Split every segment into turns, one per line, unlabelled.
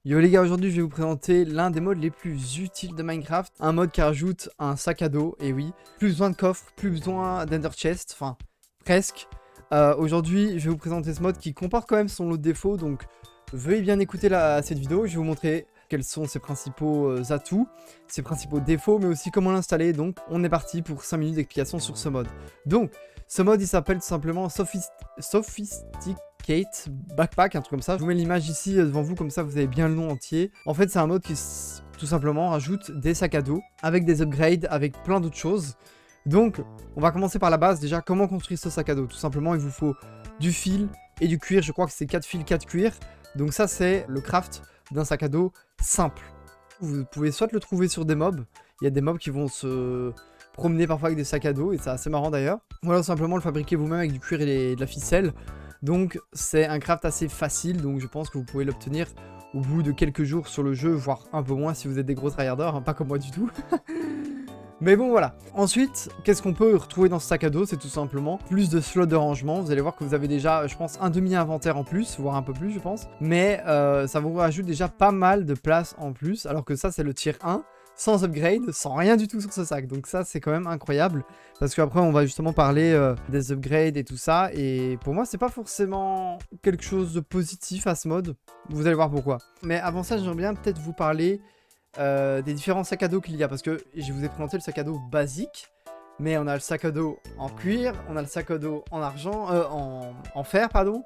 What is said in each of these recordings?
Yo les gars, aujourd'hui je vais vous présenter l'un des modes les plus utiles de Minecraft. Un mode qui rajoute un sac à dos, et oui. Plus besoin de coffre, plus besoin d'ender chest, enfin presque. Aujourd'hui je vais vous présenter ce mode qui comporte quand même son lot de défauts, donc veuillez bien écouter cette vidéo. Je vais vous montrer quels sont ses principaux atouts, ses principaux défauts, mais aussi comment l'installer. Donc on est parti pour 5 minutes d'explication sur ce mode. Donc ce mode il s'appelle tout simplement Sophisticate Backpack, un truc comme ça. Je vous mets l'image ici devant vous, comme ça vous avez bien le nom entier. En fait c'est un mode qui tout simplement rajoute des sacs à dos avec des upgrades, avec plein d'autres choses. Donc on va commencer par la base. Déjà, comment construire ce sac à dos? Tout simplement il vous faut du fil et du cuir. Je crois que c'est 4 fils, 4 cuirs. Donc ça c'est le craft d'un sac à dos simple. Vous pouvez soit le trouver sur des mobs. Il y a des mobs qui vont se promener parfois avec des sacs à dos, et c'est assez marrant d'ailleurs. Ou alors simplement le fabriquer vous-même avec du cuir et de la ficelle. Donc c'est un craft assez facile, donc je pense que vous pouvez l'obtenir au bout de quelques jours sur le jeu, voire un peu moins si vous êtes des gros tryharders, hein, pas comme moi du tout. Mais bon voilà. Ensuite, qu'est-ce qu'on peut retrouver dans ce sac à dos? C'est tout simplement plus de slots de rangement. Vous allez voir que vous avez déjà, je pense, un demi-inventaire en plus, voire un peu plus je pense. Mais ça vous rajoute déjà pas mal de place en plus, alors que ça c'est le tier 1. Sans upgrade, sans rien du tout sur ce sac. Donc ça c'est quand même incroyable. Parce qu'après on va justement parler des upgrades et tout ça. Et pour moi c'est pas forcément quelque chose de positif à ce mode. Vous allez voir pourquoi. Mais avant ça j'aimerais bien peut-être vous parler des différents sacs à dos qu'il y a. Parce que je vous ai présenté le sac à dos basique. Mais on a le sac à dos en cuir. On a le sac à dos en argent. En fer pardon.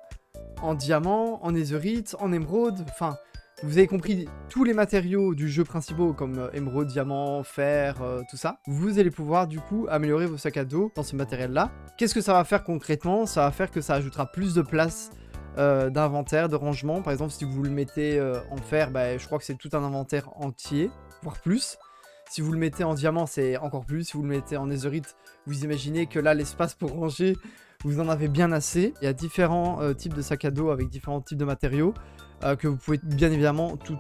En diamant, en netherite, en émeraude. Enfin... Vous avez compris tous les matériaux du jeu principaux comme émeraude, diamant, fer, tout ça. Vous allez pouvoir du coup améliorer vos sacs à dos dans ce matériel là. Qu'est-ce que ça va faire concrètement? Ça va faire que ça ajoutera plus de place d'inventaire, de rangement. Par exemple si vous le mettez en fer, bah, je crois que c'est tout un inventaire entier, voire plus. Si vous le mettez en diamant c'est encore plus. Si vous le mettez en netherite, vous imaginez que là l'espace pour ranger, vous en avez bien assez. Il y a différents types de sacs à dos avec différents types de matériaux. Que vous pouvez bien évidemment tout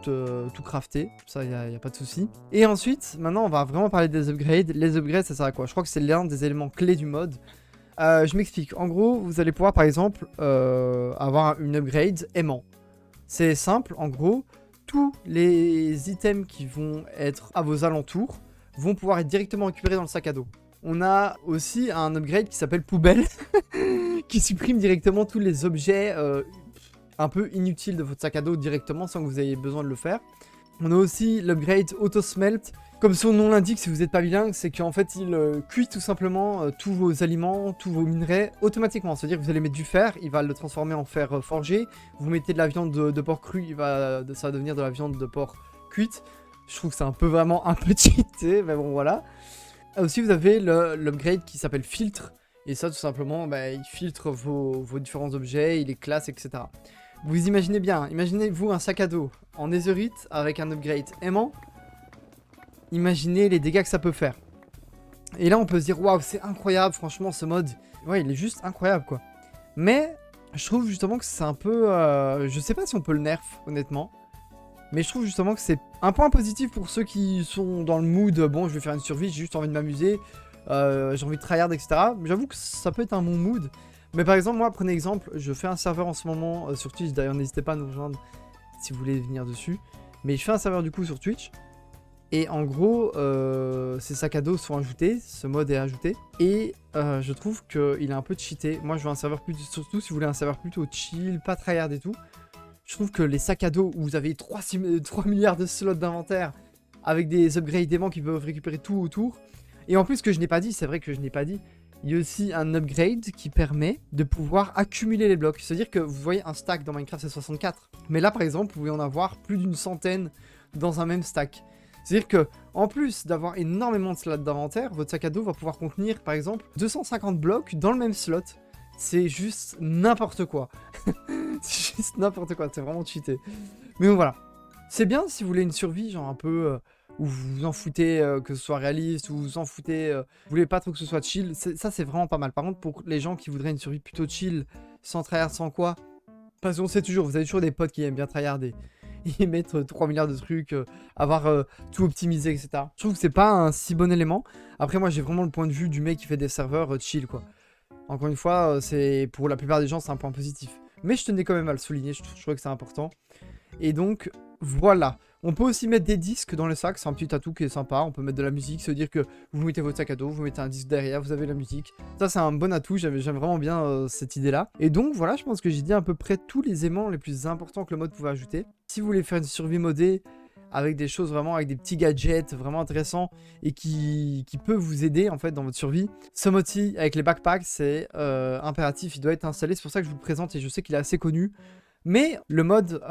crafter, ça y a pas de souci. Et ensuite, maintenant on va vraiment parler des upgrades. Les upgrades ça sert à quoi? Je crois que c'est l'un des éléments clés du mode. Je m'explique, en gros vous allez pouvoir par exemple avoir une upgrade aimant. C'est simple, en gros, tous les items qui vont être à vos alentours vont pouvoir être directement récupérés dans le sac à dos. On a aussi un upgrade qui s'appelle poubelle, qui supprime directement tous les objets un peu inutile de votre sac à dos directement sans que vous ayez besoin de le faire. On a aussi l'upgrade auto smelt. Comme son nom l'indique, si vous n'êtes pas bilingue, c'est qu'en fait il cuit tout simplement tous vos aliments, tous vos minerais automatiquement. C'est-à-dire que vous allez mettre du fer, il va le transformer en fer forgé. Vous mettez de la viande de porc cru, ça va devenir de la viande de porc cuite. Je trouve que c'est vraiment un peu cheaté, mais bon voilà. Aussi vous avez l'upgrade qui s'appelle filtre. Et ça tout simplement, bah, il filtre vos différents objets, il les classe, etc. Vous imaginez bien, imaginez-vous un sac à dos en netherite avec un upgrade aimant. Imaginez les dégâts que ça peut faire. Et là on peut se dire, waouh, c'est incroyable, franchement ce mode, ouais, il est juste incroyable quoi. Mais je trouve justement que c'est un peu, je sais pas si on peut le nerf honnêtement. Mais je trouve justement que c'est un point positif pour ceux qui sont dans le mood, bon je vais faire une survie, j'ai juste envie de m'amuser, j'ai envie de tryhard, etc. J'avoue que ça peut être un bon mood. Mais par exemple, moi, prenez exemple, je fais un serveur en ce moment sur Twitch. D'ailleurs, n'hésitez pas à nous rejoindre si vous voulez venir dessus. Mais je fais un serveur du coup sur Twitch. Et en gros, ces sacs à dos sont ajoutés, ce mode est ajouté. Et je trouve qu'il est un peu cheaté. Moi, je veux un serveur plutôt, surtout si vous voulez un serveur plutôt chill, pas tryhard et tout. Je trouve que les sacs à dos où vous avez 3 milliards de slots d'inventaire avec des upgrades d'aimants qui peuvent récupérer tout autour. Et en plus, ce que je n'ai pas dit, c'est vrai que je n'ai pas dit, il y a aussi un upgrade qui permet de pouvoir accumuler les blocs. C'est-à-dire que vous voyez un stack dans Minecraft c'est 64. Mais là par exemple vous pouvez en avoir plus d'une centaine dans un même stack. C'est-à-dire que en plus d'avoir énormément de slots d'inventaire, votre sac à dos va pouvoir contenir par exemple 250 blocs dans le même slot. C'est juste n'importe quoi. C'est juste n'importe quoi, c'est vraiment cheaté. Mais bon voilà. C'est bien si vous voulez une survie genre un peu... où vous vous en foutez que ce soit réaliste, ou vous vous en foutez, vous voulez pas trop que ce soit chill, ça c'est vraiment pas mal. Par contre pour les gens qui voudraient une survie plutôt chill, sans tryhard, sans quoi, parce qu'on sait toujours, vous avez toujours des potes qui aiment bien tryharder, et mettre 3 milliards de trucs, avoir tout optimisé, etc. Je trouve que c'est pas un si bon élément. Après moi j'ai vraiment le point de vue du mec qui fait des serveurs chill quoi. Encore une fois, c'est pour la plupart des gens c'est un point positif. Mais je tenais quand même à le souligner, je trouvais que c'est important. Et donc, Voilà. On peut aussi mettre des disques dans le sac, c'est un petit atout qui est sympa. On peut mettre de la musique, se dire que vous mettez votre sac à dos, vous mettez un disque derrière, vous avez la musique. Ça, c'est un bon atout, j'aime vraiment bien cette idée-là. Et donc, voilà, je pense que j'ai dit à peu près tous les éléments les plus importants que le mode pouvait ajouter. Si vous voulez faire une survie modée, avec des choses vraiment, avec des petits gadgets vraiment intéressants et qui peut vous aider en fait dans votre survie. Ce mode-ci, avec les backpacks, c'est impératif, il doit être installé, c'est pour ça que je vous le présente et je sais qu'il est assez connu. Mais le mode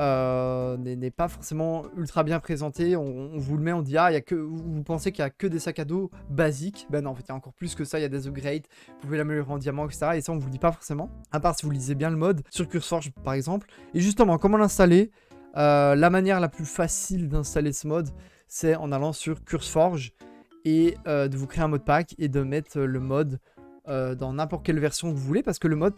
n'est pas forcément ultra bien présenté, on vous le met, on dit ah, vous pensez qu'il n'y a que des sacs à dos basiques, ben non en fait il y a encore plus que ça, il y a des upgrades, vous pouvez l'améliorer en diamant etc. Et ça on vous le dit pas forcément, à part si vous lisez bien le mode, sur CurseForge par exemple. Et justement comment l'installer, la manière la plus facile d'installer ce mode, c'est en allant sur CurseForge et de vous créer un mode pack et de mettre le mode dans n'importe quelle version que vous voulez, parce que le mode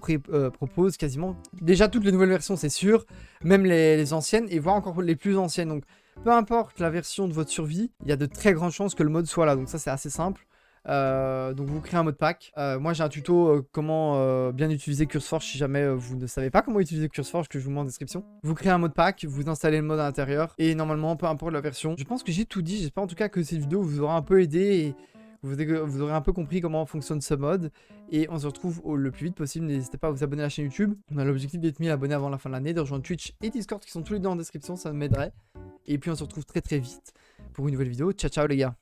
propose quasiment déjà toutes les nouvelles versions, c'est sûr, même les anciennes, et voire encore les plus anciennes. Donc peu importe la version de votre survie, il y a de très grandes chances que le mode soit là, donc ça c'est assez simple. Donc vous créez un mode pack. Moi j'ai un tuto comment bien utiliser CurseForge si jamais vous ne savez pas comment utiliser CurseForge, que je vous mets en description. Vous créez un mode pack, vous installez le mode à l'intérieur et normalement peu importe la version. Je pense que j'ai tout dit, j'espère en tout cas que cette vidéo vous aura un peu aidé et vous aurez un peu compris comment fonctionne ce mode. Et on se retrouve le plus vite possible, n'hésitez pas à vous abonner à la chaîne YouTube. On a l'objectif d'être 1000 abonnés avant la fin de l'année, de rejoindre Twitch et Discord qui sont tous les deux en description, ça m'aiderait. Et puis on se retrouve très vite pour une nouvelle vidéo. Ciao ciao les gars.